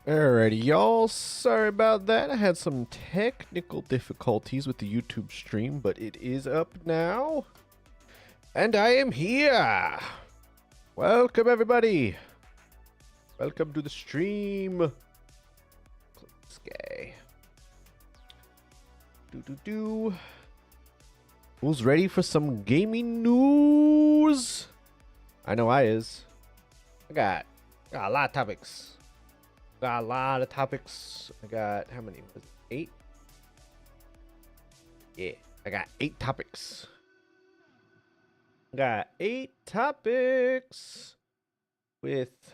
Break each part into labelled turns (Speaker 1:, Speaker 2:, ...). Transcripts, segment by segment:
Speaker 1: Alrighty, y'all. Sorry about that. I had some technical difficulties with the YouTube stream, but it is up now. And I am here. Welcome, everybody. Welcome to the stream. Click this guy. Who's ready for some gaming news? I know I is. I got a lot of topics. Got a lot of topics. I got, how many? Was it 8? Yeah, I got 8 topics. Got 8 topics with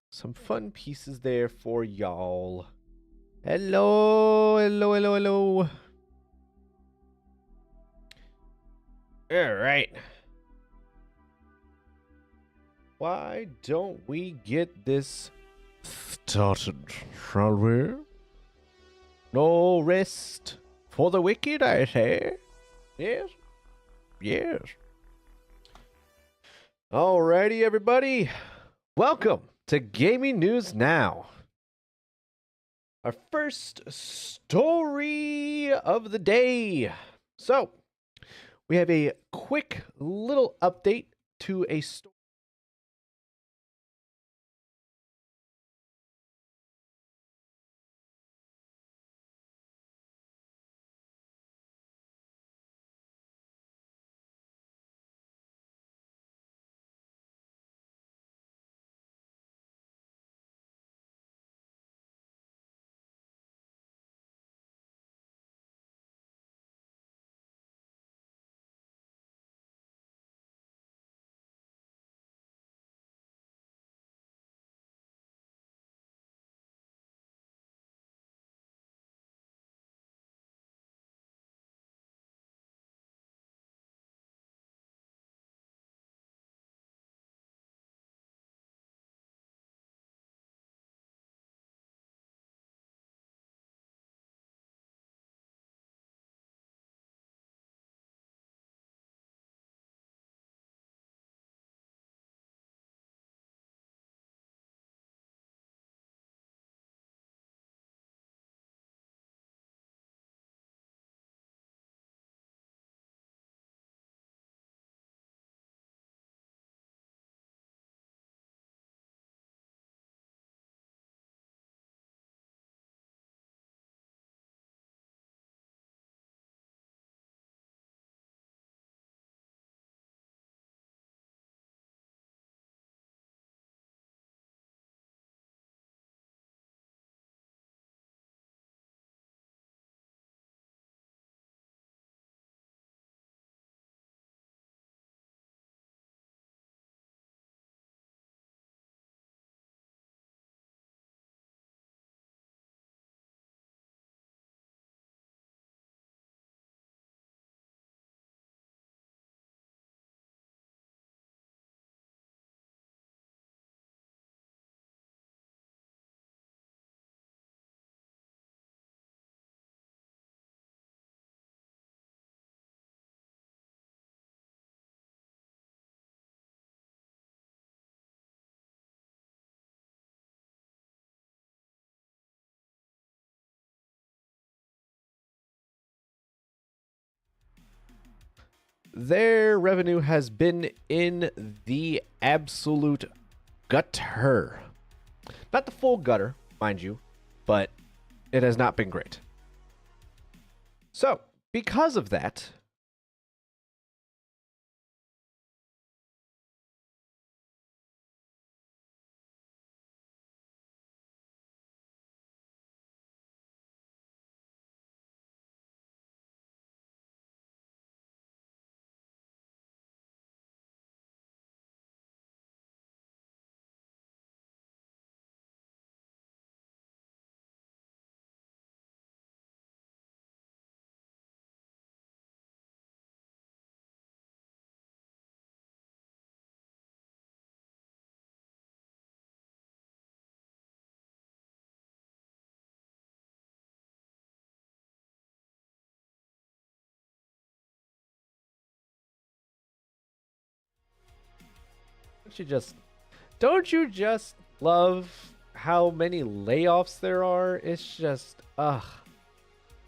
Speaker 1: some fun pieces there for y'all. Hello. All right. Why don't we get this started, shall we? No rest for the wicked, I say. Yes? Yes. Alrighty, everybody. Welcome to Gaming News Now. Our first story of the day. So, we have a quick little update to a story. Their revenue has been in the absolute gutter. Not the full gutter, mind you, but it has not been great. So, because of that, don't you just love how many layoffs there are. It's just, ugh.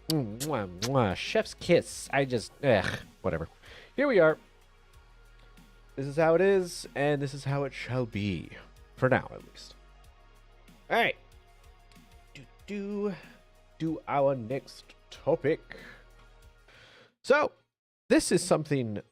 Speaker 1: Mwah, mwah. Chef's kiss. Whatever. Here we are. This is how it is, and this is how it shall be. For now, at least. Alright. Do our next topic. So, this is something that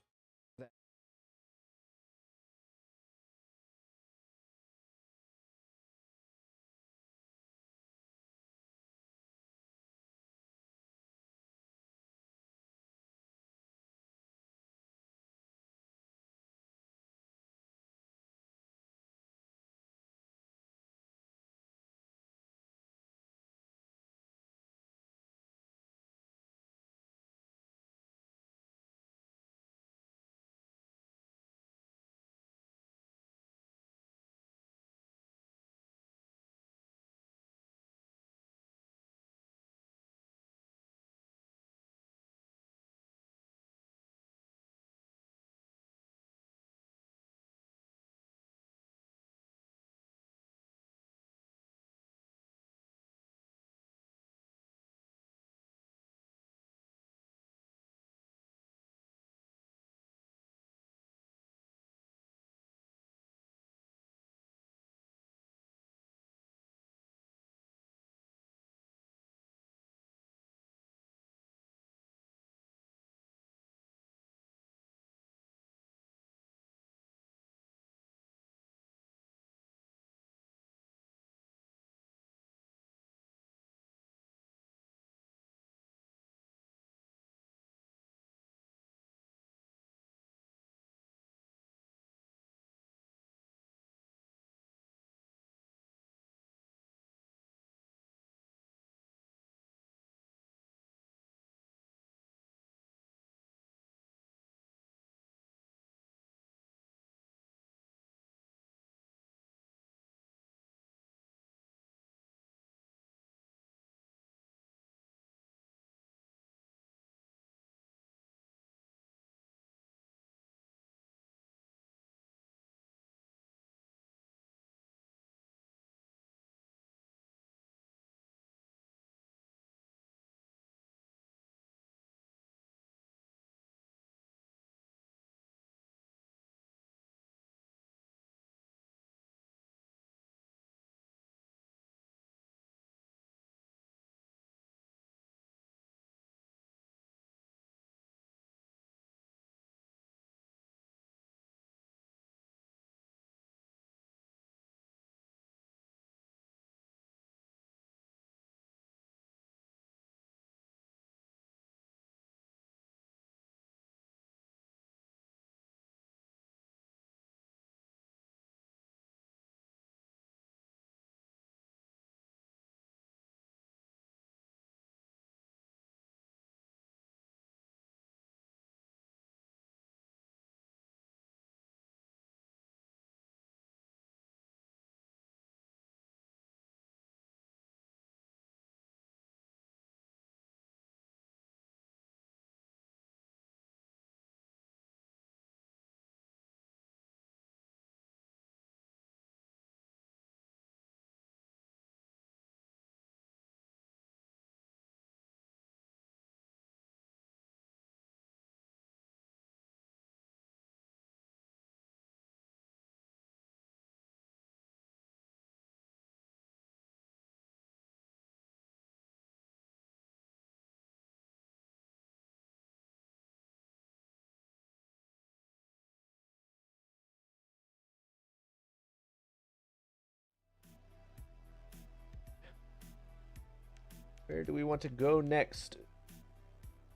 Speaker 1: where do we want to go next?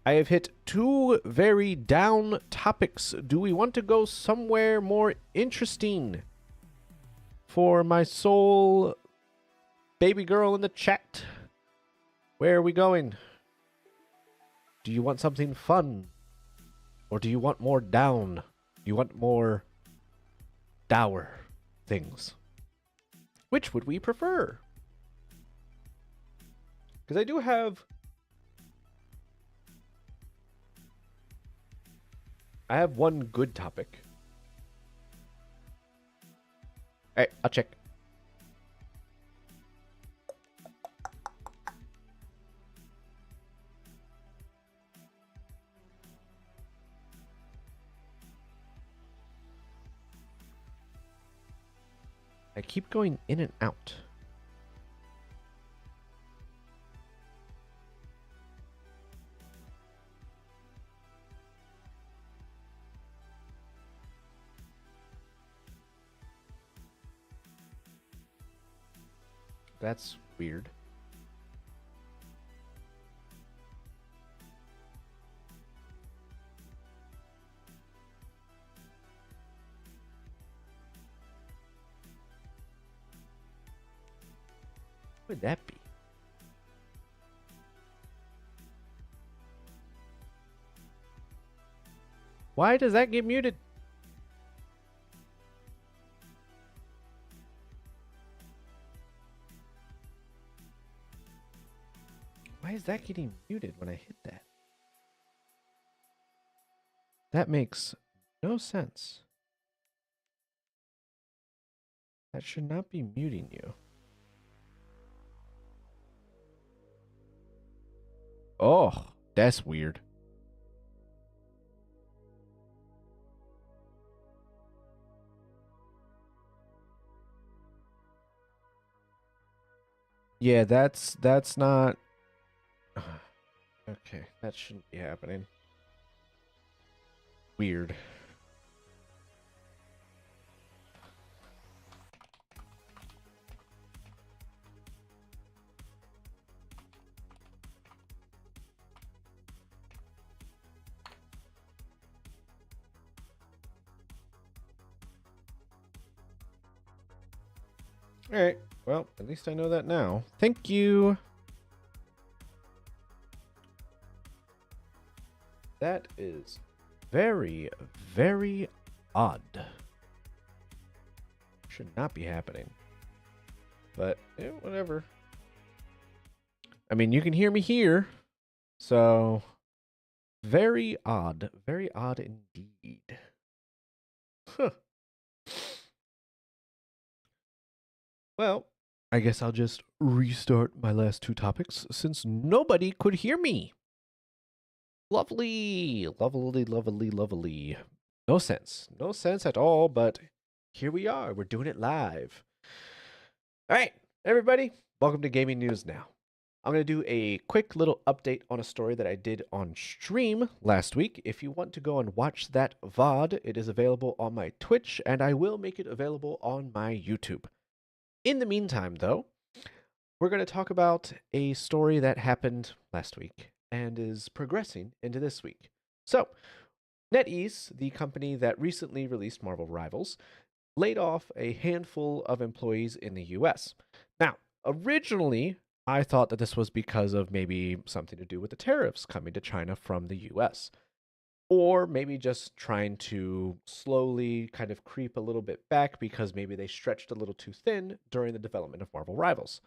Speaker 1: I have hit two very down topics. Do we want to go somewhere more interesting? For my soul baby girl in the chat, where are we going? Do you want something fun? Or do you want more down? Do you want more dour things? Which would we prefer? Because I do have... I have one good topic. Alright, I'll check. I keep going in and out. That's weird. What would that be? Why does that get muted? Why is that getting muted when I hit that? That makes no sense. That should not be muting you. Oh, that's weird. Yeah, that's not okay. That shouldn't be happening. Weird. All right. Well, at least I know that now. Thank you. That is very, very odd. Should not be happening. But, whatever. I mean, you can hear me here. So, very odd. Very odd indeed. Huh. Well, I guess I'll just restart my last two topics since nobody could hear me. Lovely, lovely, lovely, lovely. No sense. No sense at all, but here we are. We're doing it live. All right, everybody, welcome to Gaming News Now. I'm going to do a quick little update on a story that I did on stream last week. If you want to go and watch that VOD, it is available on my Twitch, and I will make it available on my YouTube. In the meantime, though, we're going to talk about a story that happened last week and is progressing into this week. So, NetEase, the company that recently released Marvel Rivals, laid off a handful of employees in the US. Now, originally, I thought that this was because of maybe something to do with the tariffs coming to China from the US. Or maybe just trying to slowly kind of creep a little bit back because maybe they stretched a little too thin during the development of Marvel Rivals.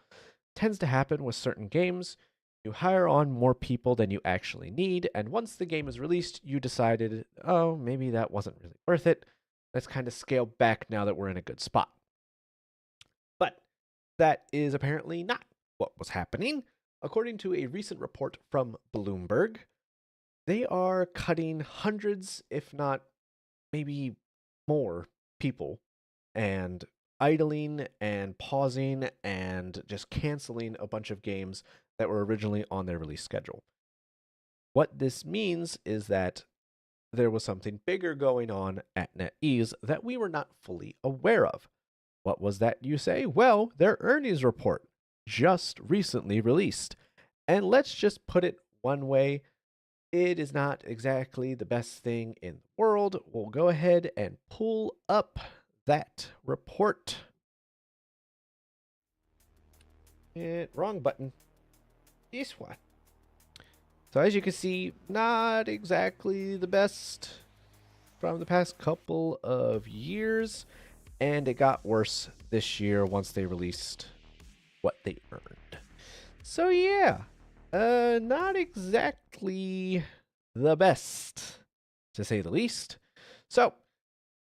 Speaker 1: Tends to happen with certain games. You hire on more people than you actually need, and once the game is released, you decided, oh, maybe that wasn't really worth it. Let's kind of scale back now that we're in a good spot. But that is apparently not what was happening. According to a recent report from Bloomberg, they are cutting hundreds, if not maybe more, people and idling and pausing and just canceling a bunch of games that were originally on their release schedule. What this means is that there was something bigger going on at NetEase that we were not fully aware of. What was that, you say? Well, their earnings report just recently released. And let's just put it one way, it is not exactly the best thing in the world. We'll go ahead and pull up that report. Wrong button. This one. So as you can see, not exactly the best from the past couple of years. And it got worse this year once they released what they earned. So yeah, not exactly the best, to say the least. So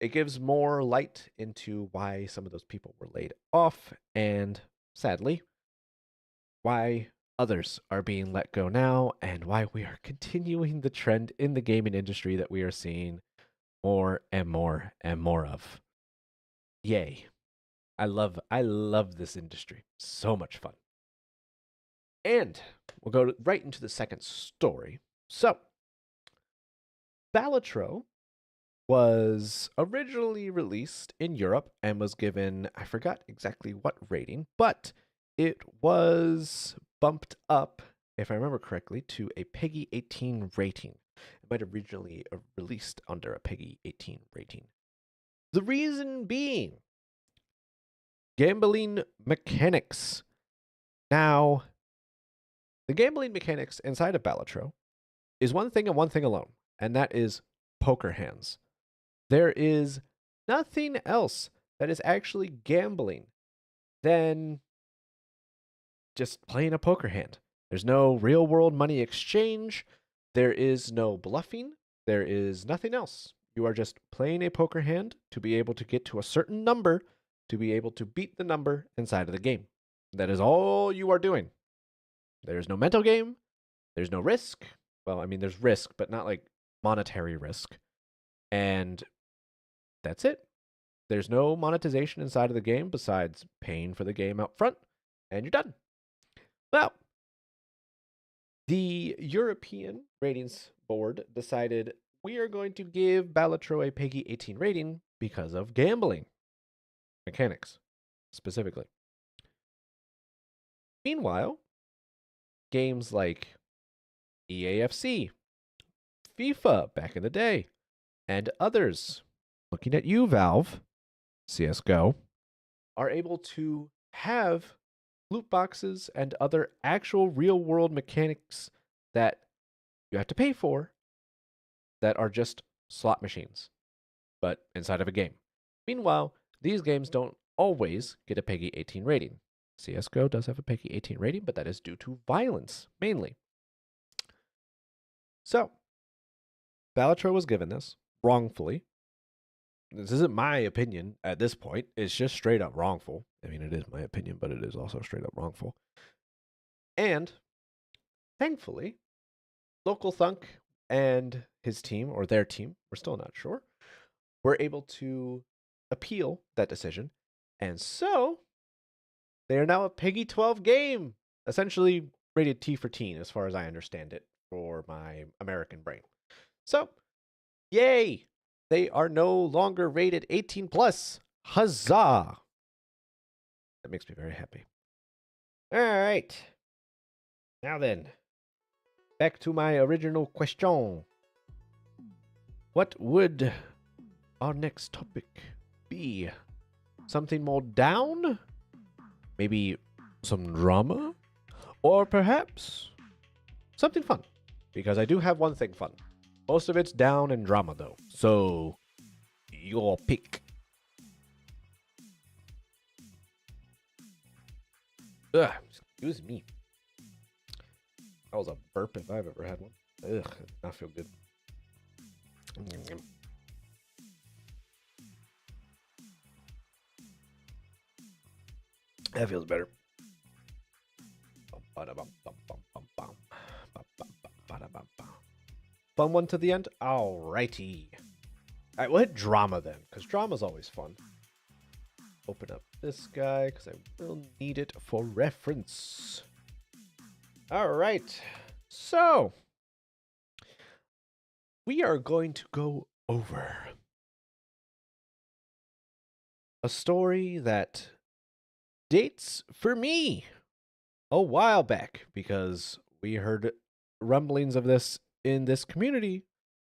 Speaker 1: it gives more light into why some of those people were laid off, and sadly, why others are being let go now, and why we are continuing the trend in the gaming industry that we are seeing more and more and more of. Yay. I love this industry. So much fun. And we'll go right into the second story. So, Balatro was originally released in Europe and was given, I forgot exactly what rating, but it was bumped up, if I remember correctly, to a PEGI 18 rating. It might have originally released under a PEGI 18 rating. The reason being gambling mechanics. Now, the gambling mechanics inside of Balatro is one thing and one thing alone, and that is poker hands. There is nothing else that is actually gambling than just playing a poker hand. There's no real world money exchange. There is no bluffing. There is nothing else. You are just playing a poker hand to be able to get to a certain number, to be able to beat the number inside of the game. That is all you are doing. There's no mental game. There's no risk. Well, I mean, there's risk, but not like monetary risk. And that's it. There's no monetization inside of the game besides paying for the game out front, and you're done. Well, the European Ratings Board decided we are going to give Balatro a PEGI 18 rating because of gambling mechanics, specifically. Meanwhile, games like EAFC, FIFA back in the day, and others, looking at you, Valve, CSGO, are able to have loot boxes and other actual real world mechanics that you have to pay for that are just slot machines, but inside of a game. Meanwhile, these games don't always get a PEGI 18 rating. CSGO does have a PEGI 18 rating, but that is due to violence, mainly. So, Balatro was given this wrongfully. This isn't my opinion at this point. It's just straight up wrongful. I mean, it is my opinion, but it is also straight up wrongful. And thankfully, Local Thunk and his team, or their team, we're still not sure, were able to appeal that decision. And so, they are now a PEGI 12 game, essentially rated T for teen, as far as I understand it, for my American brain. So, yay! They are no longer rated 18 plus. Huzzah! That makes me very happy. All right. Now then, back to my original question. What would our next topic be? Something more down? Maybe some drama? Or perhaps something fun? Because I do have one thing fun. Most of it's down and drama, though. So, your pick. Ugh, excuse me. That was a burp if I've ever had one. Ugh, I feel good. That feels better. Fun one to the end? Alrighty. Alright, we'll hit drama then, because drama's always fun. Open up this guy, because I will need it for reference. Alright, so we are going to go over a story that dates for me a while back, because we heard rumblings of this in this community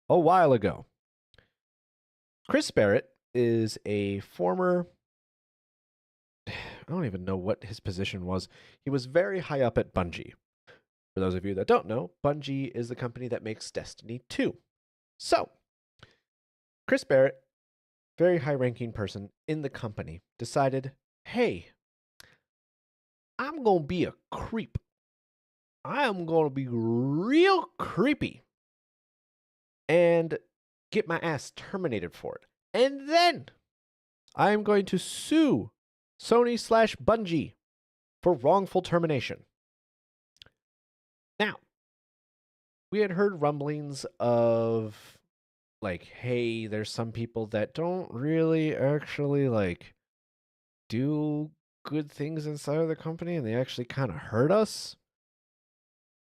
Speaker 1: a while ago. Chris Barrett is a former, I don't even know what his position was. He was very high up at Bungie. For those of you that don't know, Bungie is the company that makes Destiny 2. So, Chris Barrett, very high-ranking person in the company, decided, hey, I'm going to be a creep. I am going to be real creepy and get my ass terminated for it. And then I'm going to sue Sony/Bungie for wrongful termination. Now, we had heard rumblings of, like, hey, there's some people that don't really actually, like, do good things inside of the company and they actually kind of hurt us.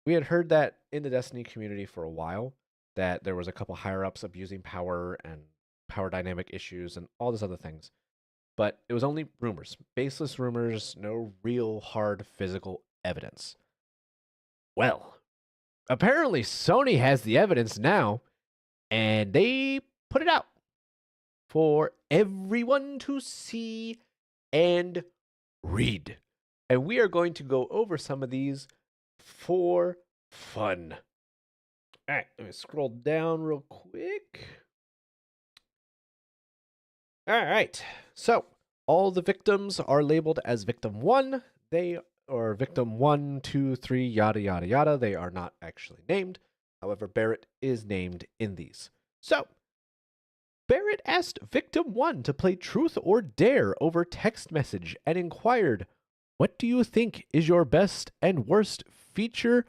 Speaker 1: We had heard that in the Destiny community for a while, that there was a couple higher ups abusing power and power dynamic issues and all these other things. But it was only rumors, baseless rumors, no real hard physical evidence. Well, apparently Sony has the evidence now, and they put it out for everyone to see and read. And we are going to go over some of these for fun. All right, let me scroll down real quick. All right, so all the victims are labeled as victim 1. They are victim 1, 2, 3, yada, yada, yada. They are not actually named. However, Barrett is named in these. So, Barrett asked victim 1 to play Truth or Dare over text message and inquired, "What do you think is your best and worst feature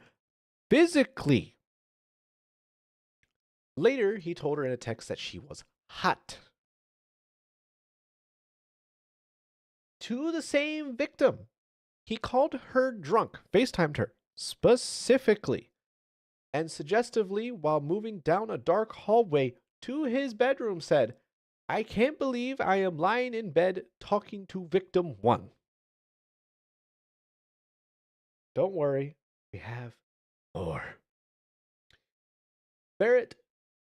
Speaker 1: physically?" Later, he told her in a text that she was hot. To the same victim, he called her drunk, FaceTimed her, specifically, and suggestively, while moving down a dark hallway to his bedroom, said, "I can't believe I am lying in bed talking to victim 1. Don't worry, we have more." Barrett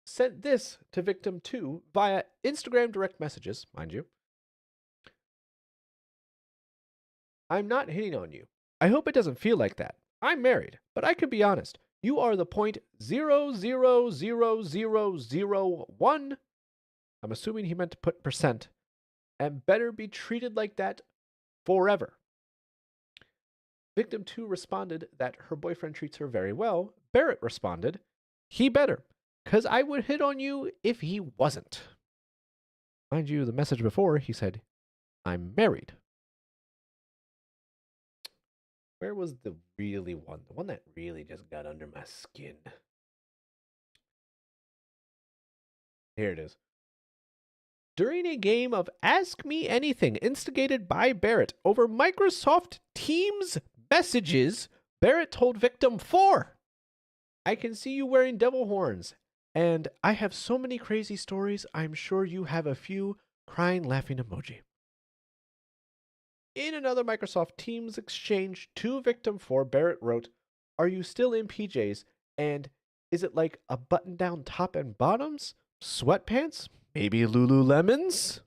Speaker 1: sent this to victim 2 via Instagram direct messages, mind you. "I'm not hitting on you. I hope it doesn't feel like that. I'm married, but I can be honest. You are the 0.00001. I'm assuming he meant to put percent. And better be treated like that forever." Victim 2 responded that her boyfriend treats her very well. Barrett responded, "He better, 'cause I would hit on you if he wasn't." Mind you, the message before, he said, "I'm married." Where was the really one? The one that really just got under my skin. Here it is. During a game of Ask Me Anything instigated by Barrett over Microsoft Teams messages, Barrett told victim 4, "I can see you wearing devil horns, and I have so many crazy stories. I'm sure you have a few," crying laughing emoji. In another Microsoft Teams exchange to victim 4, Barrett wrote, "Are you still in PJs? And is it like a button-down top and bottoms? Sweatpants? Maybe Lululemons?"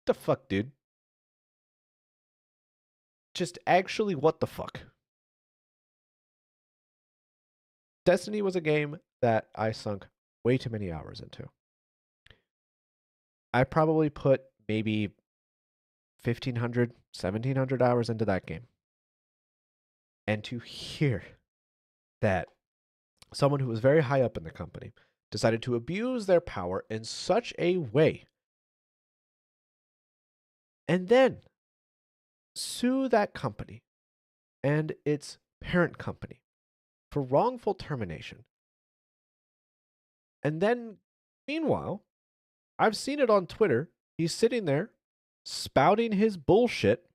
Speaker 1: The fuck, dude? Just actually, what the fuck? Destiny was a game that I sunk way too many hours into. I probably put maybe 1,500, 1,700 hours into that game. And to hear that someone who was very high up in the company decided to abuse their power in such a way and then sue that company and its parent company for wrongful termination. And then, meanwhile, I've seen it on Twitter. He's sitting there spouting his bullshit.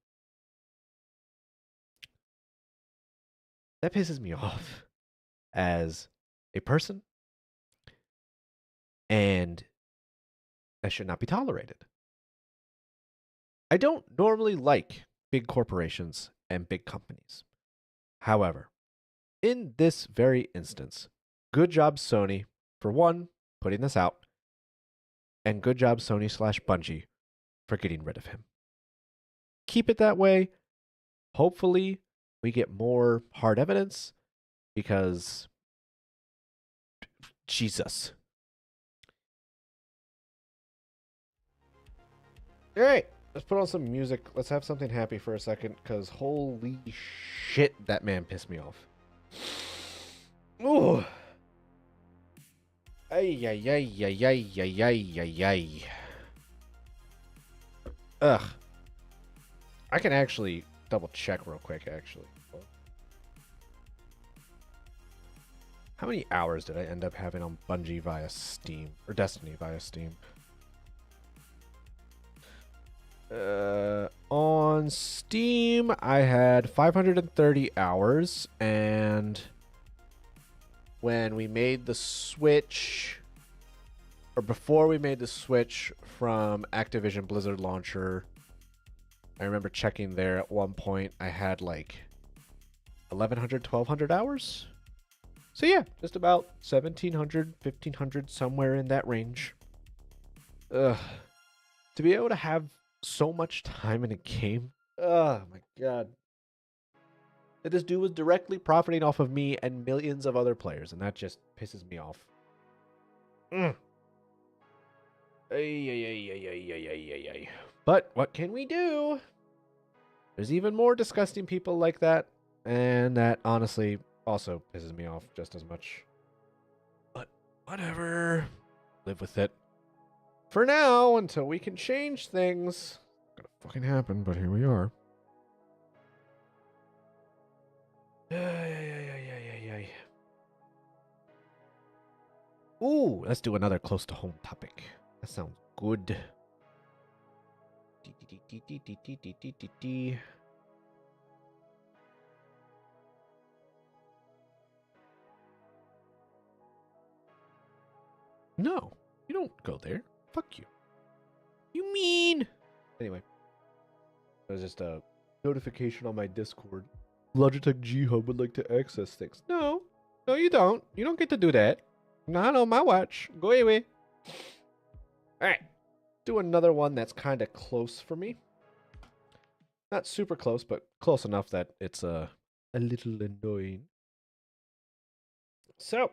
Speaker 1: That pisses me off as a person, and that should not be tolerated. I don't normally like big corporations and big companies. However, in this very instance, good job, Sony, for one, putting this out, and good job, Sony/Bungie, for getting rid of him. Keep it that way. Hopefully, we get more hard evidence, because Jesus. All right, let's put on some music. Let's have something happy for a second, because holy shit, that man pissed me off. Ooh. Ay, ay, ay, ay, ay, ay, ay, ay, ay. Ugh. I can actually double check real quick, actually. How many hours did I end up having on Bungie via Steam? Or Destiny via Steam? On Steam, I had 530 hours, and when we made the switch, or before we made the switch from Activision Blizzard Launcher, I remember checking there at one point, I had like 1,100, 1,200 hours. So yeah, just about 1,700, 1,500, somewhere in that range. Ugh. To be able to have so much time in a game, oh my god. That this dude was directly profiting off of me and millions of other players, and that just pisses me off. Mm. Ay, ay, ay, ay, ay, ay, ay, ay, ay. But what can we do? There's even more disgusting people like that, and that honestly also pisses me off just as much. But whatever. Live with it. For now, until we can change things. It's gonna fucking happen, but here we are. Ooh, let's do another close to home topic. That sounds good. No, you don't go there. Fuck you. You mean? Anyway, there's just a notification on my Discord. Logitech G Hub would like to access things. No, you don't. You don't get to do that. Not on my watch. Go away. All right, do another one that's kind of close for me. Not super close, but close enough that it's a little annoying. So,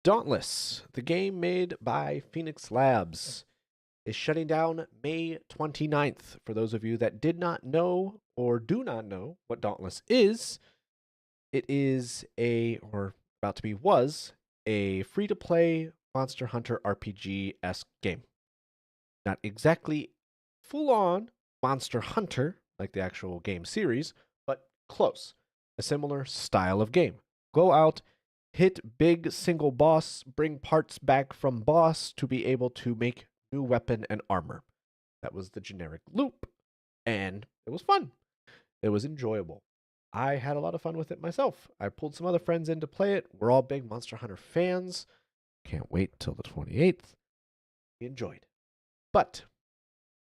Speaker 1: Dauntless, the game made by Phoenix Labs, is shutting down May 29th. For those of you that did not know or do not know what Dauntless is, it is or about to be, was a free-to-play Monster Hunter RPG-esque game. Not exactly full-on Monster Hunter, like the actual game series, but close. A similar style of game. Go out, hit big single boss, bring parts back from boss to be able to make new weapon and armor. That was the generic loop. And it was fun. It was enjoyable. I had a lot of fun with it myself. I pulled some other friends in to play it. We're all big Monster Hunter fans. Can't wait till the 28th. We enjoyed. But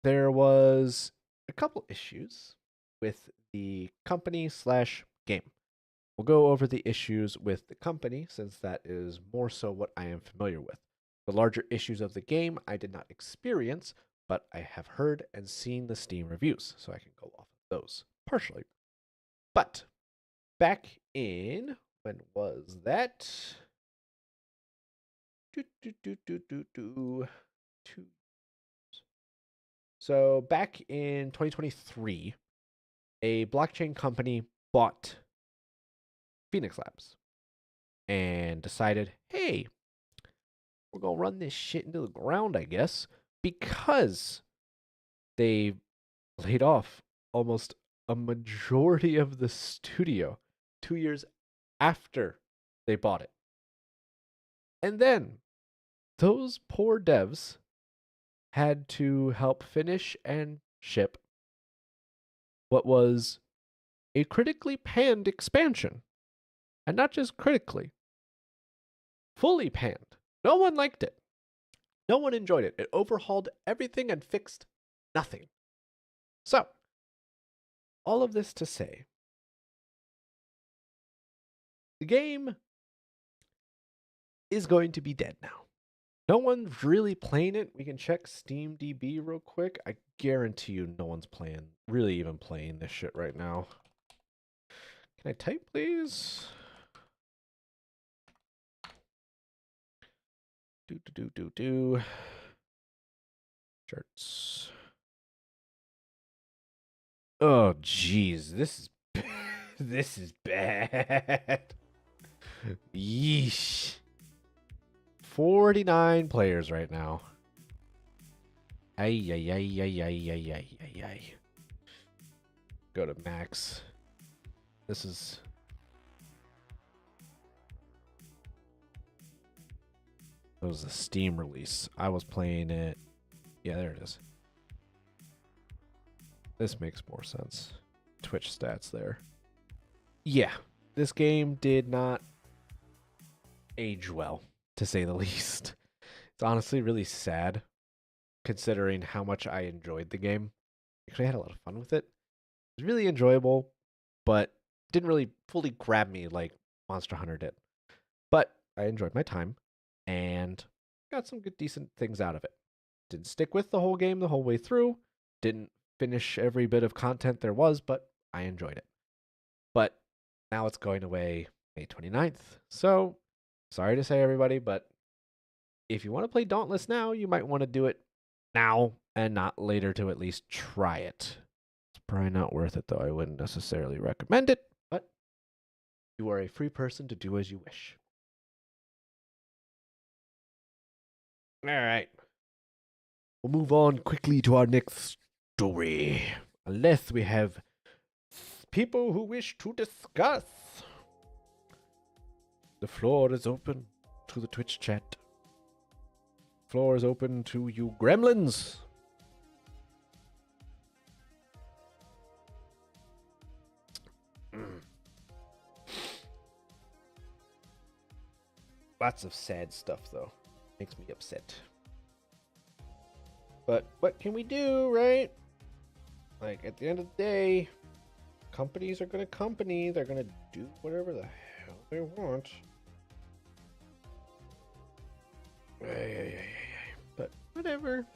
Speaker 1: there was a couple issues with the company/game. We'll go over the issues with the company since that is more so what I am familiar with. The larger issues of the game I did not experience, but I have heard and seen the Steam reviews, so I can go off of those partially. But back in, when was that? 2 So back in 2023, a blockchain company bought Phoenix Labs and decided, hey, we're going to run this shit into the ground, I guess, because they laid off almost a majority of the studio 2 years after they bought it. And then those poor devs had to help finish and ship what was a critically panned expansion. And not just critically, fully panned. No one liked it. No one enjoyed it. It overhauled everything and fixed nothing. So, all of this to say, the game is going to be dead now. No one's really playing it. We can check SteamDB real quick. I guarantee you no one's really even playing this shit right now. Can I type, please? Charts. Oh, jeez. This is bad. Yeesh. 49 players right now. Ay, ay, ay, ay, ay, ay, ay, ay, ay. Go to max. This is... It was a Steam release. I was playing it Yeah, there it is. This makes more sense. Twitch stats there. Yeah, this game did not age well, to say the least. It's honestly really sad, considering how much I enjoyed the game. Actually, I had a lot of fun with it. It was really enjoyable, but didn't really fully grab me like Monster Hunter did. But I enjoyed my time and got some good, decent things out of it. Didn't stick with the whole game the whole way through. Didn't finish every bit of content there was, but I enjoyed it. But now it's going away May 29th. So, sorry to say, everybody, but if you want to play Dauntless now, you might want to do it now and not later to at least try it. It's probably not worth it, though. I wouldn't necessarily recommend it, but you are a free person to do as you wish. All right. We'll move on quickly to our next story. Unless we have people who wish to discuss. The floor is open to the Twitch chat. Floor is open to you gremlins. Lots of sad stuff, though. Makes me upset. But what can we do, right? Like, at the end of the day, companies are going to company. They're going to do whatever the hell they want. But whatever.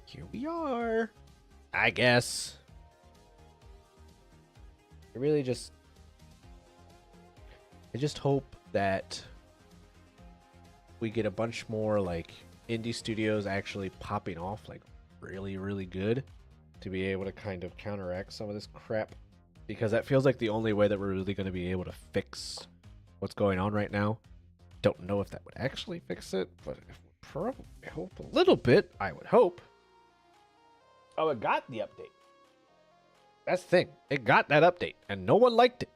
Speaker 1: Here we are. I guess. I just hope that we get a bunch more like indie studios actually popping off like really, really good to be able to kind of counteract some of this crap, because that feels like the only way that we're really going to be able to fix what's going on right now. Don't know if that would actually fix it, but it would probably help a little bit, I would hope. Oh, it got the update. That's the thing. It got that update, and no one liked it.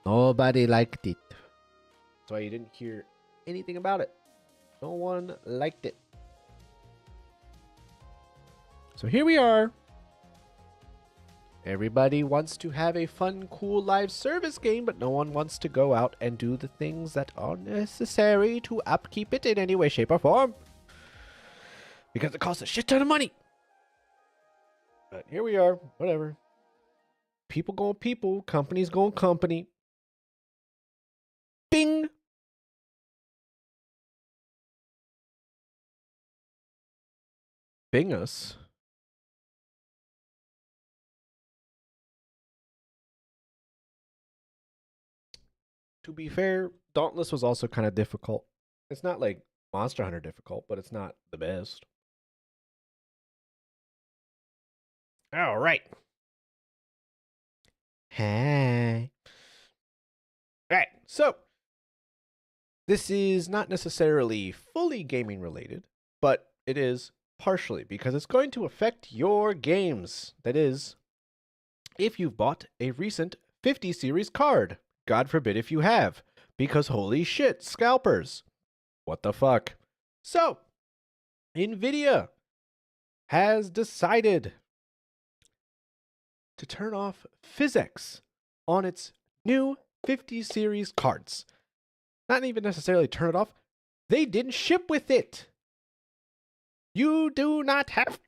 Speaker 1: Nobody liked it. That's why you didn't hear anything about it. No one liked it. So here we are. Everybody wants to have a fun, cool live service game, but no one wants to go out and do the things that are necessary to upkeep it in any way, shape, or form. Because it costs a shit ton of money. But here we are. Whatever. People going people. Companies going company. Bing. Bing us. To be fair, Dauntless was also kind of difficult. It's not like Monster Hunter difficult, but it's not the best. All right. Hey. All right. So, this is not necessarily fully gaming related, but it is partially because it's going to affect your games. That is, if you've bought a recent 50 series card. God forbid if you have, because holy shit, scalpers. What the fuck? So, Nvidia has decided to turn off physics on its new 50 series cards. Not even necessarily turn it off. They didn't ship with it. You do not have...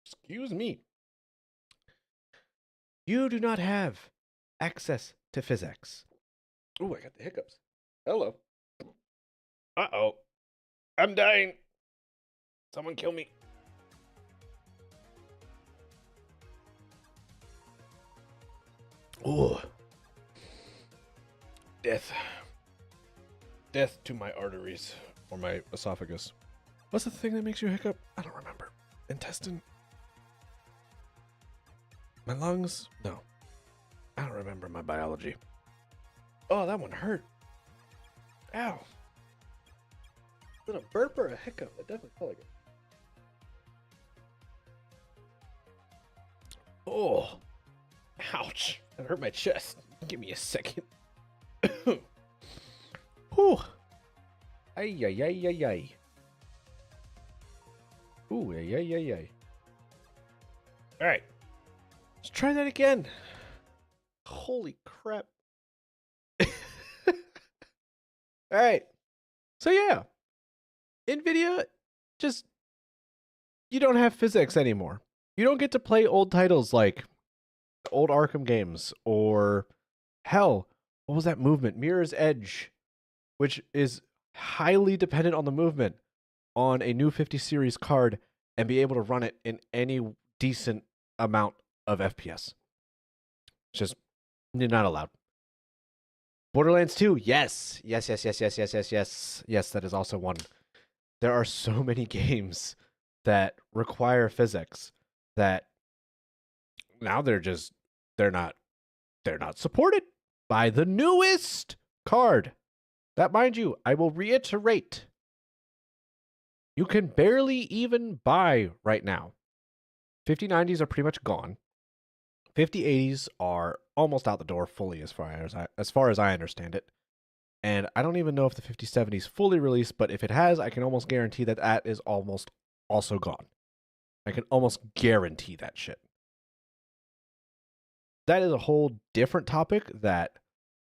Speaker 1: Excuse me. You do not have access to physics. Oh, I got the hiccups. Hello. Uh-oh. I'm dying. Someone kill me. Oh. Death. Death to my arteries. Or my esophagus. What's the thing that makes you hiccup? I don't remember. Intestine? My lungs? No. I don't remember my biology. Oh, that one hurt. Ow. Was it a burp or a hiccup? It definitely felt like it. Oh. Ouch. That hurt my chest. Give me a second. Whew. Ay, ay, ay, ay, ay. Ooh, yeah. All right. Let's try that again. Holy crap. All right. So yeah, NVIDIA just, you don't have physics anymore. You don't get to play old titles like old Arkham games or hell, what was that movement? Mirror's Edge, which is highly dependent on the movement on a new 50 series card and be able to run it in any decent amount of FPS. Just, you're not allowed. Borderlands 2, yes. Yes, that is also one. There are so many games that require physics that now they're not supported by the newest card. That, mind you, I will reiterate, you can barely even buy right now. 5090s are pretty much gone. 5080s are almost out the door fully as far as I understand it. And I don't even know if the 5070 is fully released, but if it has, I can almost guarantee that that is almost also gone. I can almost guarantee that shit. That is a whole different topic that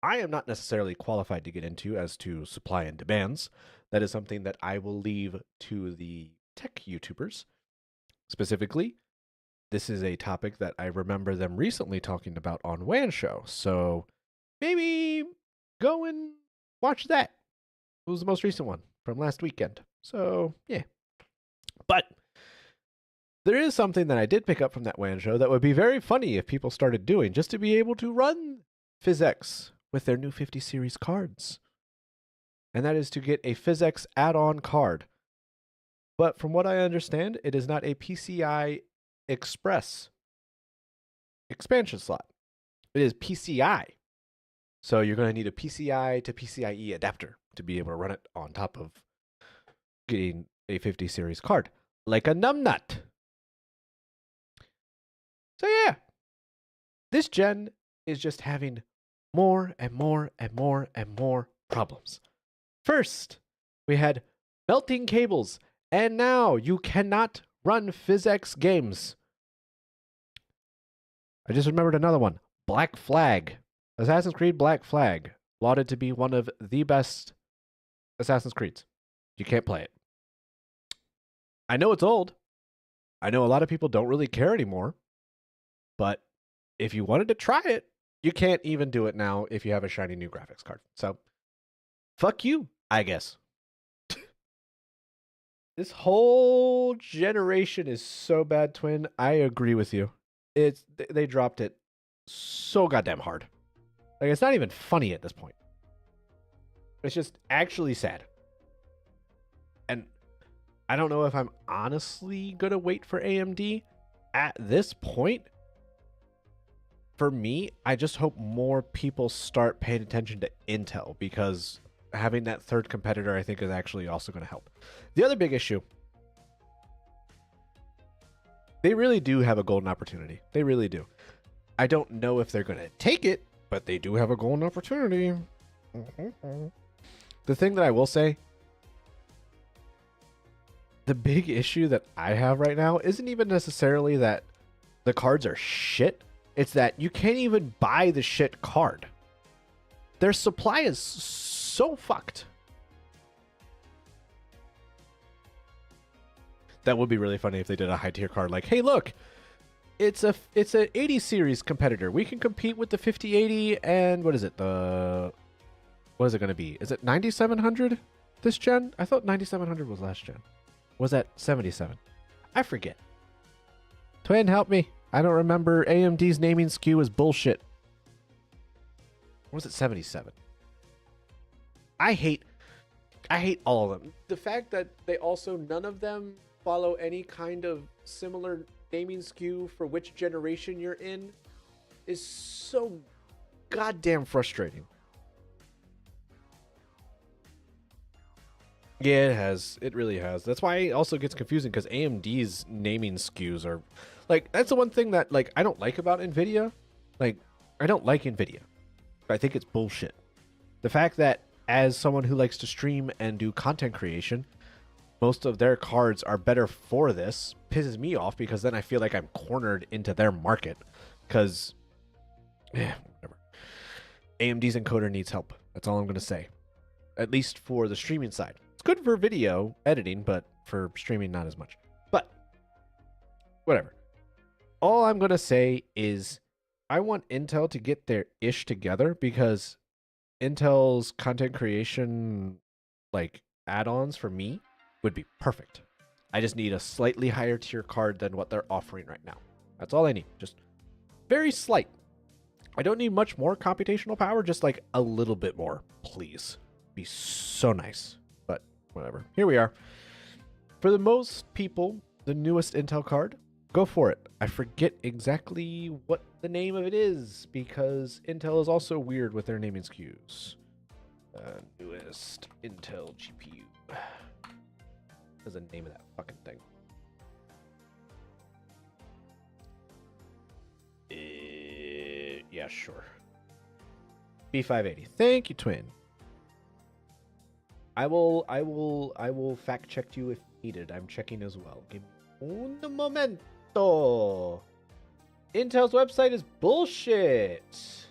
Speaker 1: I am not necessarily qualified to get into as to supply and demands. That is something that I will leave to the tech YouTubers. Specifically, this is a topic that I remember them recently talking about on WAN Show. So maybe go and watch that. It was the most recent one from last weekend. So yeah. But there is something that I did pick up from that WAN Show that would be very funny if people started doing, just to be able to run PhysX with their new 50 series cards. And that is to get a PhysX add-on card. But from what I understand, it is not a PCI Express expansion slot. It is PCI. So you're going to need a PCI to PCIe adapter to be able to run it on top of getting a 50 series card. Like a numbnut. So yeah, this gen is just having more and more problems. First, we had melting cables, and now you cannot run PhysX games. I just remembered another one. Black Flag. Assassin's Creed Black Flag. Lauded to be one of the best Assassin's Creeds. You can't play it. I know it's old. I know a lot of people don't really care anymore. But if you wanted to try it, you can't even do it now if you have a shiny new graphics card. So, fuck you, I guess. This whole generation is so bad, Twin. I agree with you. They dropped it so goddamn hard. Like, it's not even funny at this point. It's just actually sad. And I don't know if I'm honestly gonna wait for AMD at this point. For me, I just hope more people start paying attention to Intel, because having that third competitor, I think, is actually also going to help. The other big issue, they really do have a golden opportunity. They really do. I don't know if they're going to take it, but they do have a golden opportunity. The thing that I will say, the big issue that I have right now isn't even necessarily that the cards are shit. It's that you can't even buy the shit card. Their supply is so fucked. That would be really funny if they did a high tier card like, hey, look, it's a 80 series competitor. We can compete with the 5080 and what is it? What is it going to be? Is it 9700 this gen? I thought 9700 was last gen. Was that 77? I forget. Twin, help me. I don't remember. AMD's naming SKU is bullshit. Or was it 77? I hate all of them. The fact that they also, none of them follow any kind of similar naming SKU for which generation you're in is so goddamn frustrating. Yeah, it has. It really has. That's why it also gets confusing, because AMD's naming SKUs are, like, that's the one thing that, like, I don't like about NVIDIA. Like, I don't like NVIDIA. I think it's bullshit. The fact that, as someone who likes to stream and do content creation, most of their cards are better for this. Pisses me off because then I feel like I'm cornered into their market. Because, whatever. AMD's encoder needs help. That's all I'm going to say. At least for the streaming side. It's good for video editing, but for streaming, not as much. But, whatever. All I'm going to say is I want Intel to get their ish together because Intel's content creation, like, add-ons for me would be perfect. I just need a slightly higher tier card than what they're offering right now. That's all I need. Just very slight. I don't need much more computational power, just like a little bit more, please. Be so nice. But whatever. Here we are. For the most people, the newest Intel card, go for it. I forget exactly what the name of it is because Intel is also weird with their naming SKUs. Newest Intel GPU. What's the name of that fucking thing? Yeah, sure. B580. Thank you, Twin. I will fact check you if needed. I'm checking as well. Give me un momento. Intel's website is bullshit.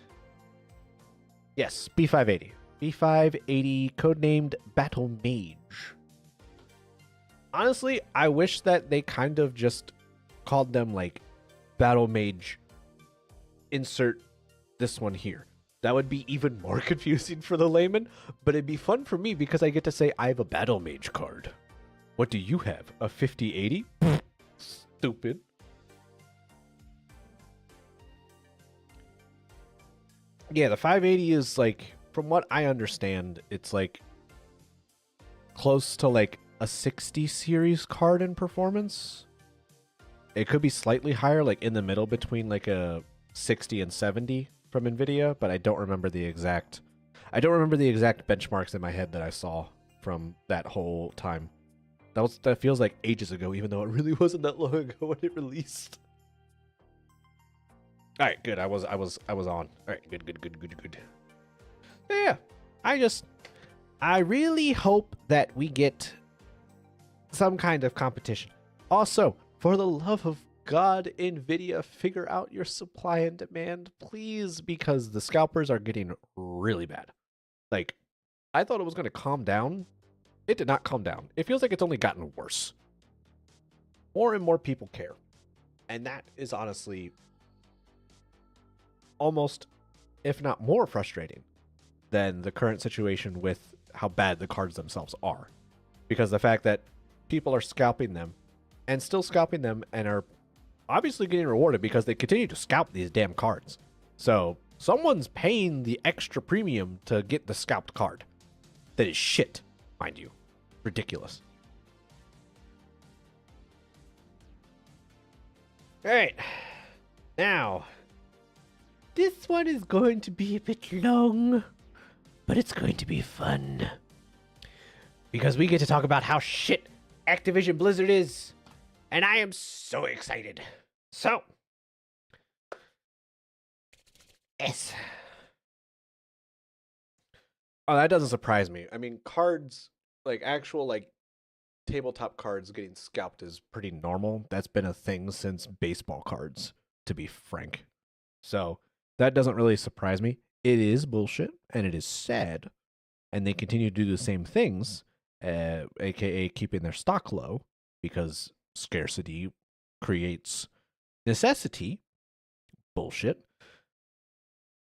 Speaker 1: Yes, B580. B580, codenamed Battle Mage. Honestly, I wish that they kind of just called them like Battle Mage. Insert this one here. That would be even more confusing for the layman, but it'd be fun for me because I get to say I have a Battle Mage card. What do you have? A 5080? Stupid. Yeah, the 580 is like, from what I understand, it's like close to like a 60 series card in performance. It could be slightly higher, like in the middle between like a 60 and 70 from Nvidia, but I don't remember the exact benchmarks in my head that I saw from that whole time. That feels like ages ago, even though it really wasn't that long ago when it released. All right, good. I was on. All right, good. Yeah, I really hope that we get some kind of competition. Also, for the love of God, Nvidia, figure out your supply and demand, please, because the scalpers are getting really bad. Like, I thought it was going to calm down. It did not calm down. It feels like it's only gotten worse. More and more people care. And that is honestly almost, if not more frustrating than the current situation with how bad the cards themselves are. Because the fact that people are scalping them and still scalping them and are obviously getting rewarded because they continue to scalp these damn cards. So someone's paying the extra premium to get the scalped card. That is shit, mind you. Ridiculous. All right. Now, this one is going to be a bit long, but it's going to be fun. Because we get to talk about how shit Activision Blizzard is. And I am so excited. So, yes. Oh, that doesn't surprise me. I mean, cards, like actual like tabletop cards getting scalped is pretty normal. That's been a thing since baseball cards, to be frank. So, that doesn't really surprise me. It is bullshit and it is sad. And they continue to do the same things, aka keeping their stock low because scarcity creates necessity. Bullshit.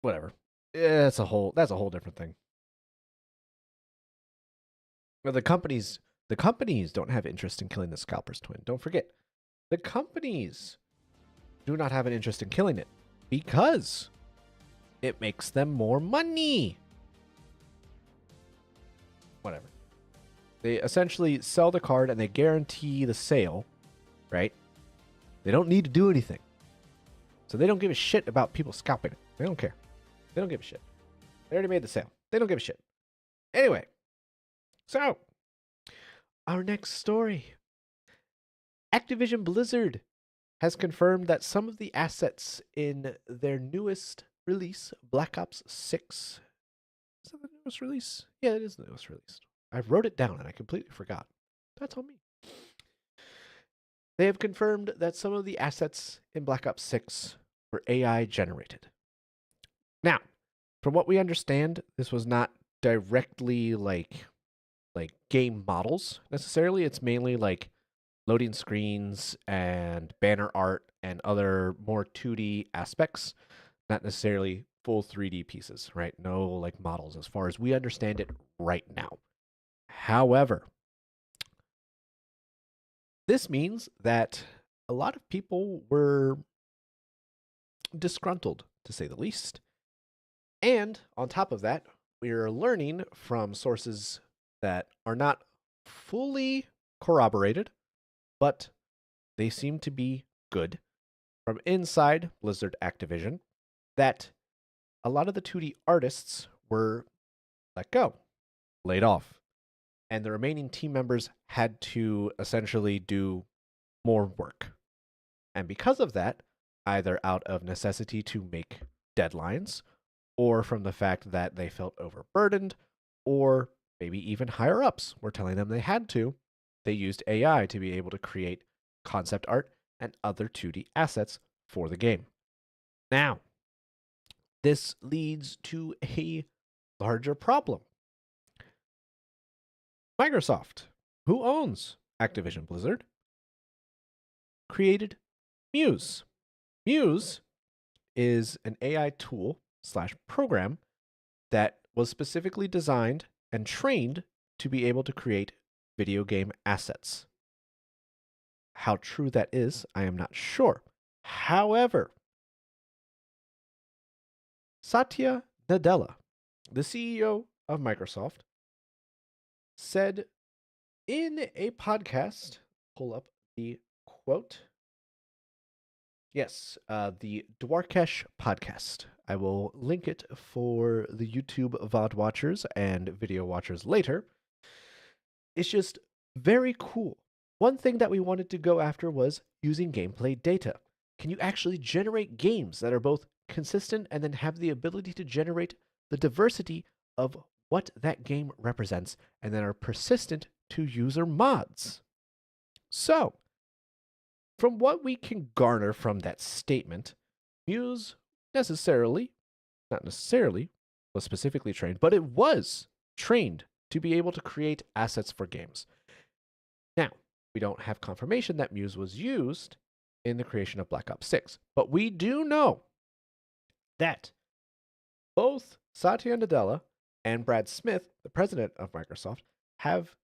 Speaker 1: Whatever. Yeah, that's a whole different thing. But the companies don't have interest in killing the scalpers, Twin. Don't forget. The companies do not have an interest in killing it because it makes them more money. Whatever. They essentially sell the card and they guarantee the sale, right? They don't need to do anything. So they don't give a shit about people scalping it. They don't care. They don't give a shit. They already made the sale. They don't give a shit. Anyway, so our next story. Activision Blizzard has confirmed that some of the assets in their newest release, Black Ops 6. Is that the newest release? Yeah, it is the newest release. I wrote it down and I completely forgot. That's on me. They have confirmed that some of the assets in Black Ops 6 were AI generated. Now, from what we understand, this was not directly like game models necessarily. It's mainly like loading screens and banner art and other more 2D aspects, not necessarily full 3D pieces, right? No like models as far as we understand it right now. However, this means that a lot of people were disgruntled, to say the least. And on top of that, we're learning from sources that are not fully corroborated, but they seem to be good, from inside Blizzard Activision, that a lot of the 2D artists were let go, laid off, and the remaining team members had to essentially do more work. And because of that, either out of necessity to make deadlines, or from the fact that they felt overburdened, or maybe even higher ups were telling them they had to, they used AI to be able to create concept art and other 2D assets for the game. Now, this leads to a larger problem. Microsoft, who owns Activision Blizzard, created Muse. Muse is an AI tool slash program that was specifically designed and trained to be able to create video game assets. How true that is, I am not sure. However, Satya Nadella, the CEO of Microsoft, said in a podcast, pull up the quote. Yes, the Dwarkesh podcast. I will link it for the YouTube VOD watchers and video watchers later. It's just very cool. One thing that we wanted to go after was using gameplay data. Can you actually generate games that are both consistent and then have the ability to generate the diversity of what that game represents and then are persistent to user mods? So, from what we can garner from that statement, Muse not necessarily, was specifically trained, but it was trained to be able to create assets for games. Now, we don't have confirmation that Muse was used in the creation of Black Ops 6, but we do know that both Satya Nadella and Brad Smith, the president of Microsoft, have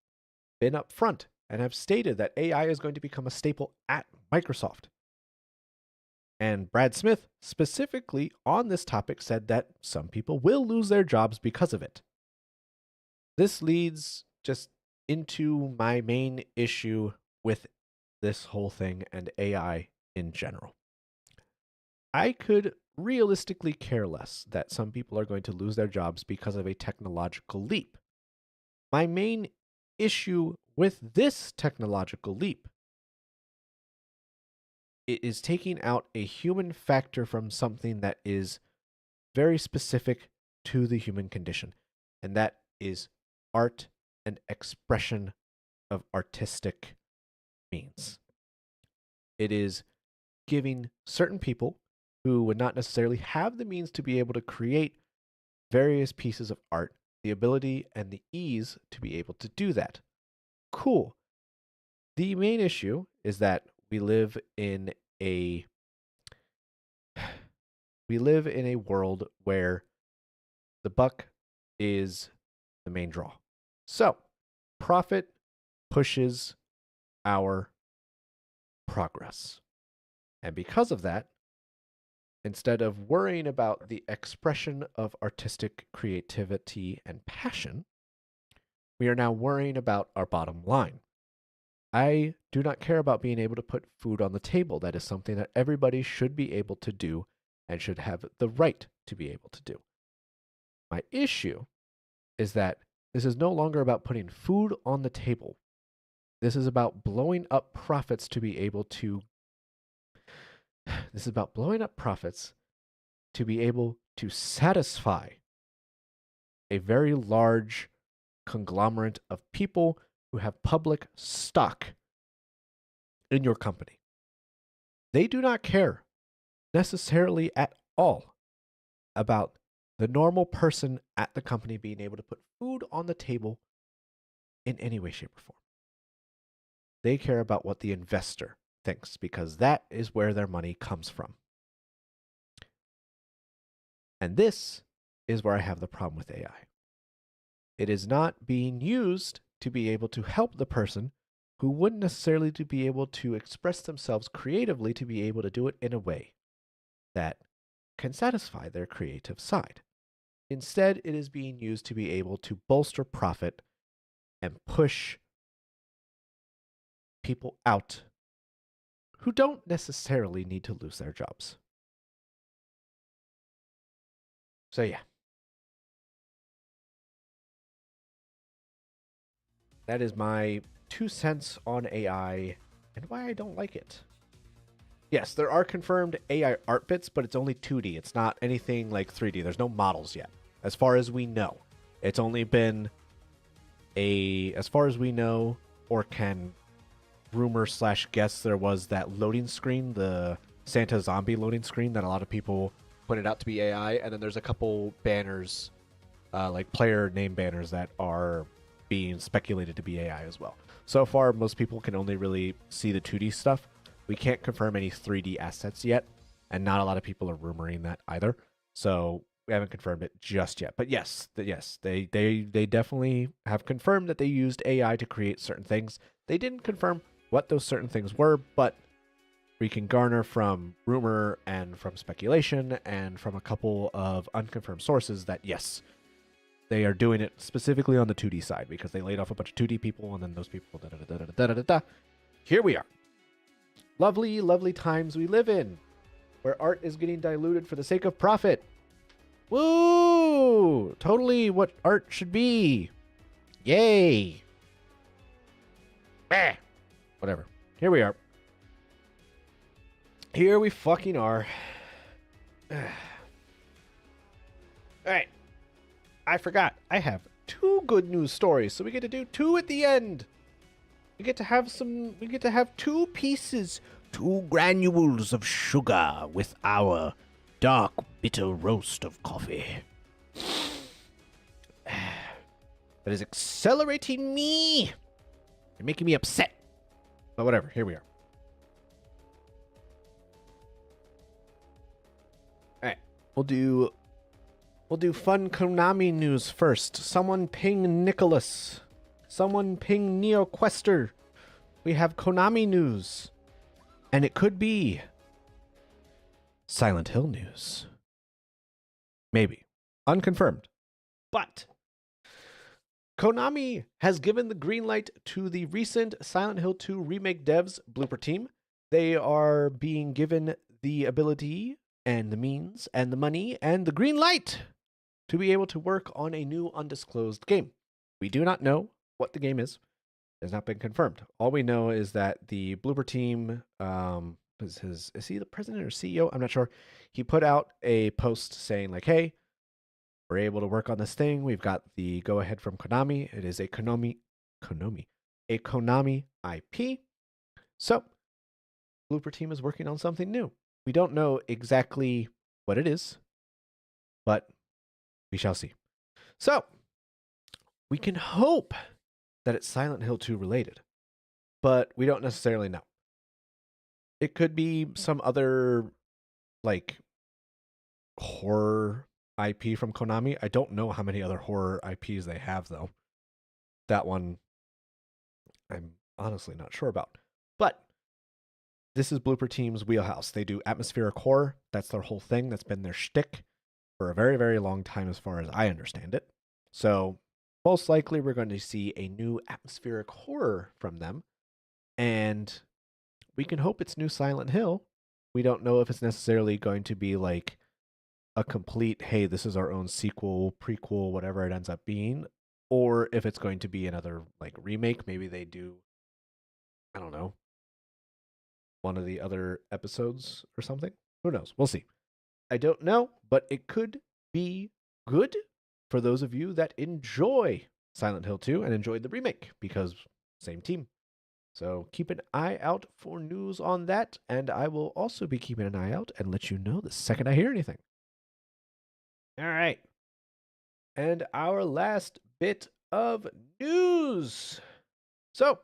Speaker 1: been upfront and have stated that AI is going to become a staple at Microsoft. And Brad Smith specifically on this topic said that some people will lose their jobs because of it. This leads just into my main issue with this whole thing and AI in general. I could realistically care less that some people are going to lose their jobs because of a technological leap. My main issue with this technological leap, it is taking out a human factor from something that is very specific to the human condition, and that is art and expression of artistic means. It is giving certain people who would not necessarily have the means to be able to create various pieces of art the ability and the ease to be able to do that. Cool. The main issue is that we live in a world where the buck is the main draw. So, profit pushes our progress. And because of that, instead of worrying about the expression of artistic creativity and passion, we are now worrying about our bottom line. I do not care about being able to put food on the table. That is something that everybody should be able to do and should have the right to be able to do. My issue is that this is no longer about putting food on the table. This is about blowing up profits to be able to satisfy a very large conglomerate of people who have public stock in your company. They do not care necessarily at all about the normal person at the company being able to put food on the table in any way, shape, or form. They care about what the investor thinks because that is where their money comes from. And this is where I have the problem with AI. It is not being used to be able to help the person who wouldn't necessarily to be able to express themselves creatively to be able to do it in a way that can satisfy their creative side. Instead, it is being used to be able to bolster profit and push people out who don't necessarily need to lose their jobs. So yeah. That is my 2 cents on AI and why I don't like it. Yes, there are confirmed AI art bits, but it's only 2D. It's not anything like 3D. There's no models yet. As far as we know. It's only been as far as we know, or can rumor / guess, there was that loading screen, the Santa zombie loading screen that a lot of people pointed out to be AI, and then there's a couple banners, like player name banners that are being speculated to be AI as well. So far, most people can only really see the 2D stuff. We can't confirm any 3D assets yet, and not a lot of people are rumoring that either. So we haven't confirmed it just yet. But yes, they definitely have confirmed that they used AI to create certain things. They didn't confirm what those certain things were, but we can garner from rumor and from speculation and from a couple of unconfirmed sources that yes, they are doing it specifically on the 2D side because they laid off a bunch of 2D people and then those people Here we are. Lovely, lovely times we live in, where art is getting diluted for the sake of profit. Woo! Totally what art should be. Yay! Whatever. Here we are. Here we fucking are. Alright. I forgot. I have 2 good news stories, so we get to do 2 at the end. We get to have 2 pieces, 2 granules of sugar with our dark, bitter roast of coffee. That is accelerating me. You're making me upset. But whatever, here we are. Alright, we'll do fun Konami news first. Someone ping Nicholas. Someone ping NeoQuester. We have Konami news. And it could be Silent Hill news. Maybe. Unconfirmed. But Konami has given the green light to the recent Silent Hill 2 remake devs, Blooper Team. They are being given the ability and the means and the money and the green light to be able to work on a new undisclosed game. We do not know what the game is. It has not been confirmed. All we know is that the Blooper Team, is he the president or CEO? I'm not sure. He put out a post saying like, hey, we're able to work on this thing. We've got the go-ahead from Konami. It is a Konami IP. So, Blooper Team is working on something new. We don't know exactly what it is, but we shall see. So, we can hope that it's Silent Hill 2 related, but we don't necessarily know. It could be some other, like, horror IP from Konami. I don't know how many other horror IPs they have, though. That one, I'm honestly not sure about. But this is Blooper Team's wheelhouse. They do atmospheric horror. That's their whole thing. That's been their shtick for a very, very long time as far as I understand it. So most likely we're going to see a new atmospheric horror from them. And we can hope it's new Silent Hill. We don't know if it's necessarily going to be like a complete, hey, this is our own sequel, prequel, whatever it ends up being, or if it's going to be another like remake. Maybe they do, I don't know, one of the other episodes or something. Who knows? We'll see. I don't know, but it could be good for those of you that enjoy Silent Hill 2 and enjoyed the remake, because same team. So keep an eye out for news on that, and I will also be keeping an eye out and let you know the second I hear anything. All right. And our last bit of news. So,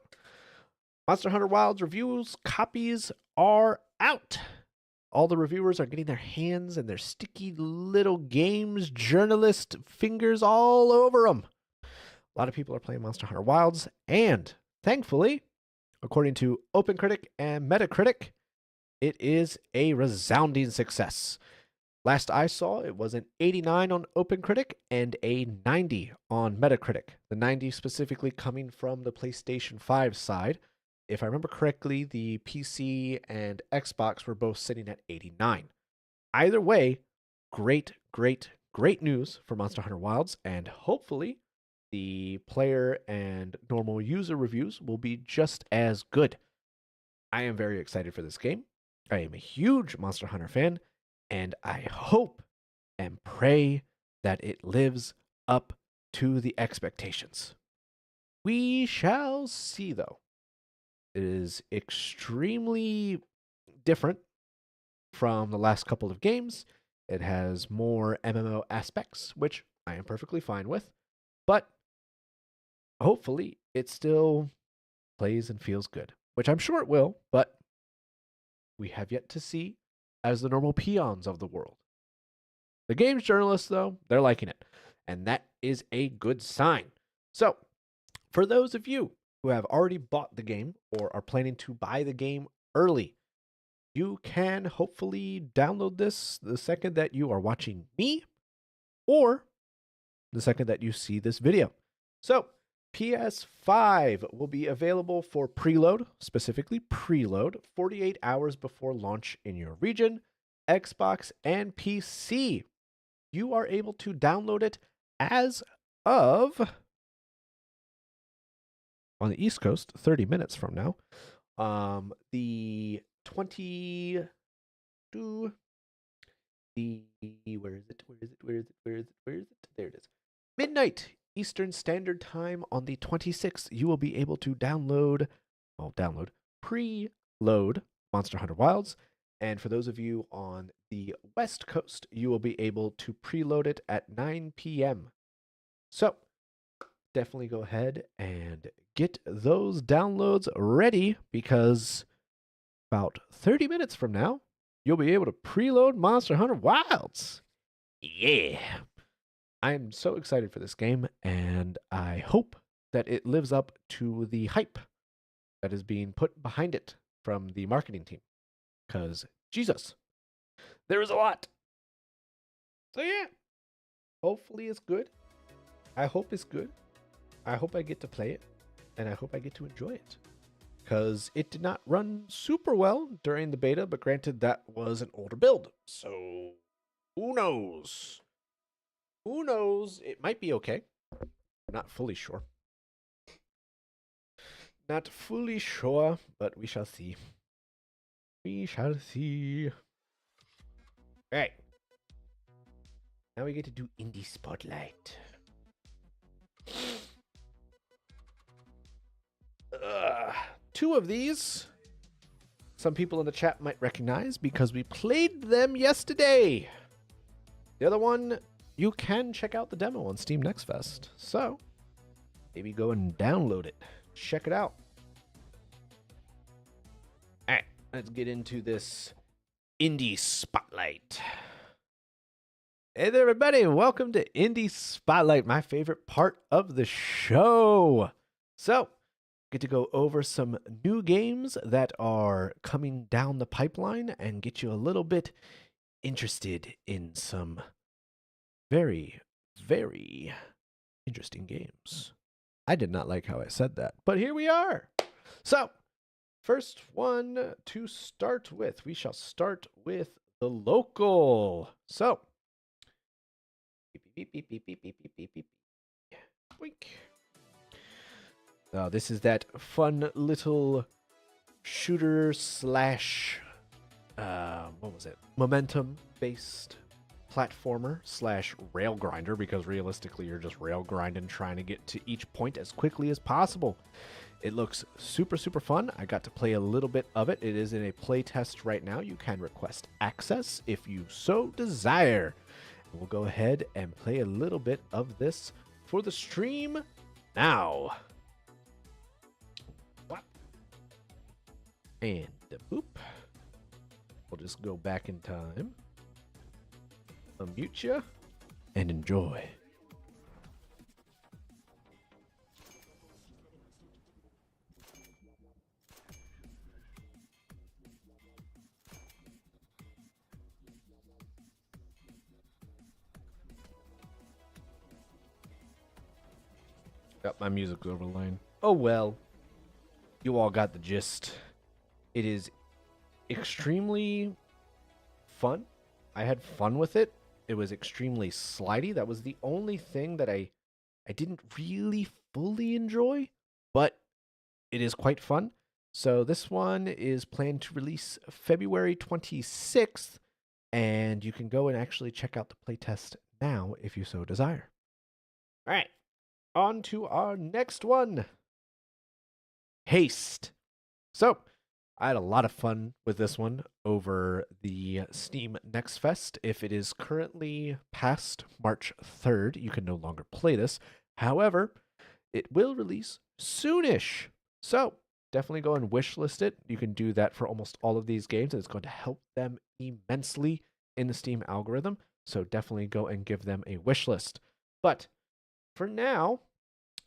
Speaker 1: Monster Hunter Wilds reviews copies are out. All the reviewers are getting their hands and their sticky little games journalist fingers all over them. A lot of people are playing Monster Hunter Wilds, and thankfully, according to OpenCritic and Metacritic, it is a resounding success. Last I saw, it was an 89 on OpenCritic and a 90 on Metacritic. The 90 specifically coming from the PlayStation 5 side. If I remember correctly, the PC and Xbox were both sitting at 89. Either way, great news for Monster Hunter Wilds, and hopefully the player and normal user reviews will be just as good. I am very excited for this game. I am a huge Monster Hunter fan, and I hope and pray that it lives up to the expectations. We shall see, though. It is extremely different from the last couple of games. It has more MMO aspects, which I am perfectly fine with, but hopefully it still plays and feels good, which I'm sure it will, but we have yet to see as the normal peons of the world. The games journalists, though, they're liking it, and that is a good sign. So, for those of you who have already bought the game or are planning to buy the game early, you can hopefully download this the second that you are watching me or the second that you see this video. So, PS5 will be available for preload, specifically preload, 48 hours before launch in your region. Xbox and PC, you are able to download it as of, on the East Coast, 30 minutes from now, the 22, where is it? There it is. Midnight Eastern Standard Time on the 26th, you will be able to preload Monster Hunter Wilds. And for those of you on the West Coast, you will be able to preload it at 9 p.m. So, definitely go ahead and get those downloads ready, because about 30 minutes from now, you'll be able to preload Monster Hunter Wilds. Yeah. I am so excited for this game, and I hope that it lives up to the hype that is being put behind it from the marketing team. Because, Jesus, there is a lot. So, yeah. Hopefully it's good. I hope it's good. I hope I get to play it, and I hope I get to enjoy it. Because it did not run super well during the beta, but granted, that was an older build. So, who knows? Who knows? It might be okay. Not fully sure. Not fully sure, but we shall see. We shall see. All right. Now we get to do Indie Spotlight. Two of these, some people in the chat might recognize because we played them yesterday. The other one, you can check out the demo on Steam Next Fest. So, maybe go and download it. Check it out. All right, let's get into this Indie Spotlight. Hey there, everybody. Welcome to Indie Spotlight, my favorite part of the show. So, get to go over some new games that are coming down the pipeline and get you a little bit interested in some very, very interesting games. I did not like how I said that, but here we are. So, first one to start with, we shall start with the local. So, beep, beep, beep, beep, beep, beep, beep, beep, beep. Boink. This is that fun little shooter slash, what was it? Momentum-based platformer slash rail grinder, because realistically you're just rail grinding, trying to get to each point as quickly as possible. It looks super, super fun. I got to play a little bit of it. It is in a play test right now. You can request access if you so desire. We'll go ahead and play a little bit of this for the stream now. What? And boop. We'll just go back in time. Unmute you and enjoy. Got my music overlaying. Oh well. You all got the gist. It is extremely fun. I had fun with it. It was extremely slidey. That was the only thing that I didn't really fully enjoy, but it is quite fun. So this one is planned to release February 26th, and you can go and actually check out the playtest now if you so desire. All right. On to our next one. Haste. So, I had a lot of fun with this one over the Steam Next Fest. If it is currently past March 3rd, you can no longer play this. However, it will release soonish. So, definitely go and wishlist it. You can do that for almost all of these games, and it's going to help them immensely in the Steam algorithm. So, definitely go and give them a wishlist. But for now,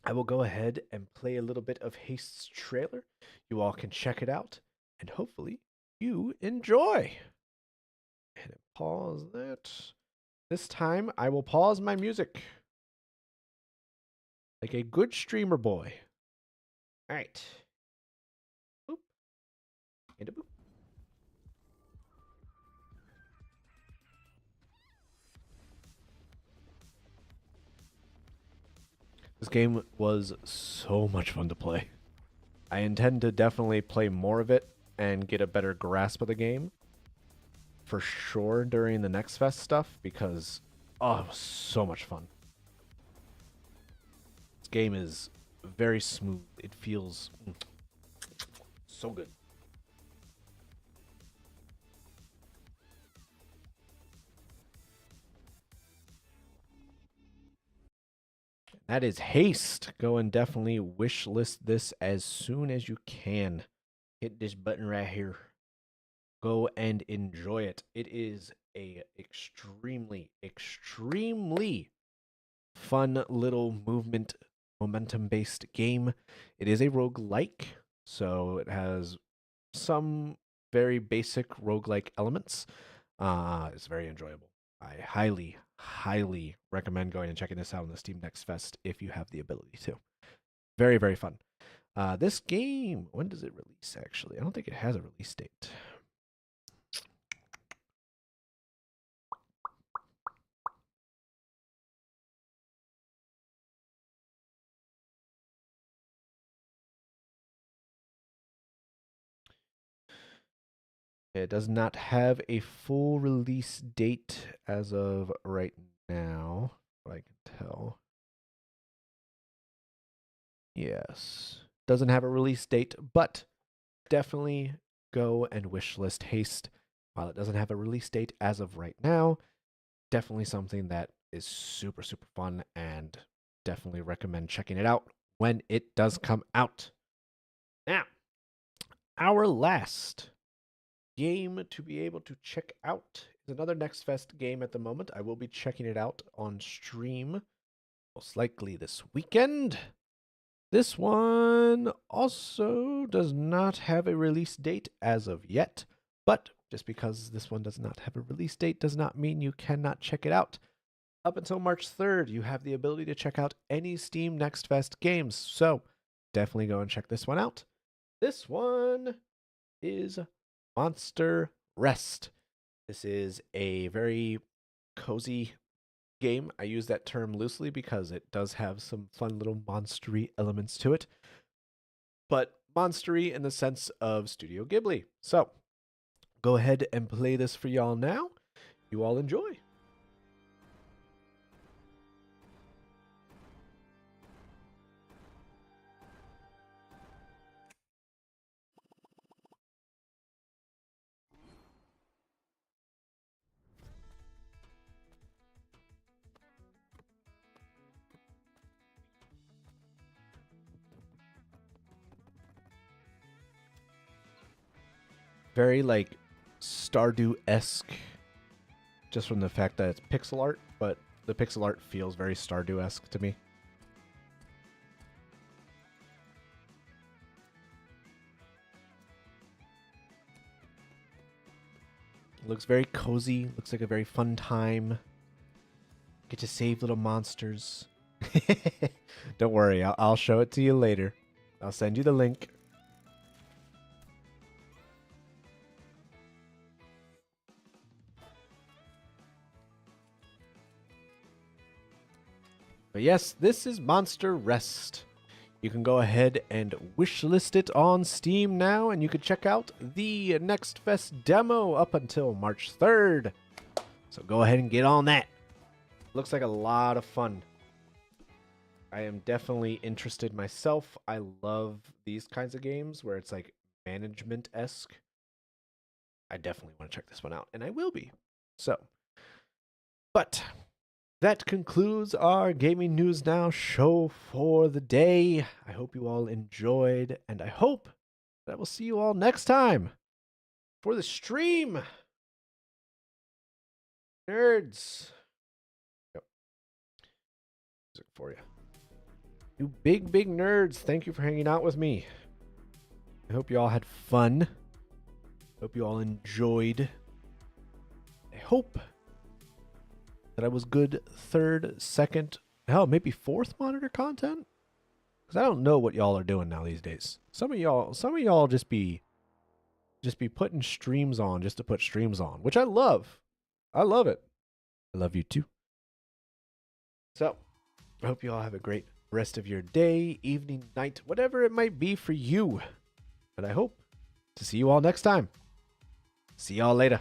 Speaker 1: I will go ahead and play a little bit of Haste's trailer. You all can check it out, and hopefully you enjoy. And pause that. This time, I will pause my music. Like a good streamer boy. All right. Boop. And a boop. This game was so much fun to play. I intend to definitely play more of it and get a better grasp of the game for sure during the Next Fest stuff, because oh, it was so much fun. This game is very smooth. It feels so good. That is Haste. Go and definitely wish list this as soon as you can. Hit this button right here. Go and enjoy it. It is a extremely, extremely fun little momentum-based game. It is a roguelike, so it has some very basic roguelike elements. It's very enjoyable. I highly, highly recommend going and checking this out on the Steam Next Fest if you have the ability to. Very, very fun. This game, when does it release, actually? I don't think it has a release date. It does not have a full release date as of right now, I can tell. Yes. Doesn't have a release date, but definitely go and wishlist Haste. While it doesn't have a release date as of right now, definitely something that is super, super fun, and definitely recommend checking it out when it does come out. Now, our last game to be able to check out is another Next Fest game at the moment. I will be checking it out on stream, most likely this weekend. This one also does not have a release date as of yet, but just because this one does not have a release date does not mean you cannot check it out. Up until March 3rd, you have the ability to check out any Steam Next Fest games, so definitely go and check this one out. This one is Monster Rest. This is a very cozy game. I use that term loosely because it does have some fun little monstery elements to it, but monstery in the sense of Studio Ghibli. So go ahead and play this for y'all now. You all enjoy. Very like Stardew-esque, just from the fact that it's pixel art, but the pixel art feels very Stardew-esque to me. Looks very cozy. Looks like a very fun time. Get to save little monsters. Don't worry, I'll show it to you later. I'll send you the link. But yes, this is Monster Rest. You can go ahead and wishlist it on Steam now, and you can check out the Next Fest demo up until March 3rd. So go ahead and get on that. Looks like a lot of fun. I am definitely interested myself. I love these kinds of games where it's like management-esque. I definitely want to check this one out, and I will be. So, but that concludes our Gaming News Now show for the day. I hope you all enjoyed, and I hope that I will see you all next time for the stream. Nerds. Yep. Music for you. You big nerds, thank you for hanging out with me. I hope you all had fun. Hope you all enjoyed. I hope that I was good third, second, hell, maybe fourth monitor content? Because I don't know what y'all are doing now these days. Some of y'all just be putting streams on just to put streams on, which I love. I love it. I love you too. So, I hope you all have a great rest of your day, evening, night, whatever it might be for you. And I hope to see you all next time. See y'all later.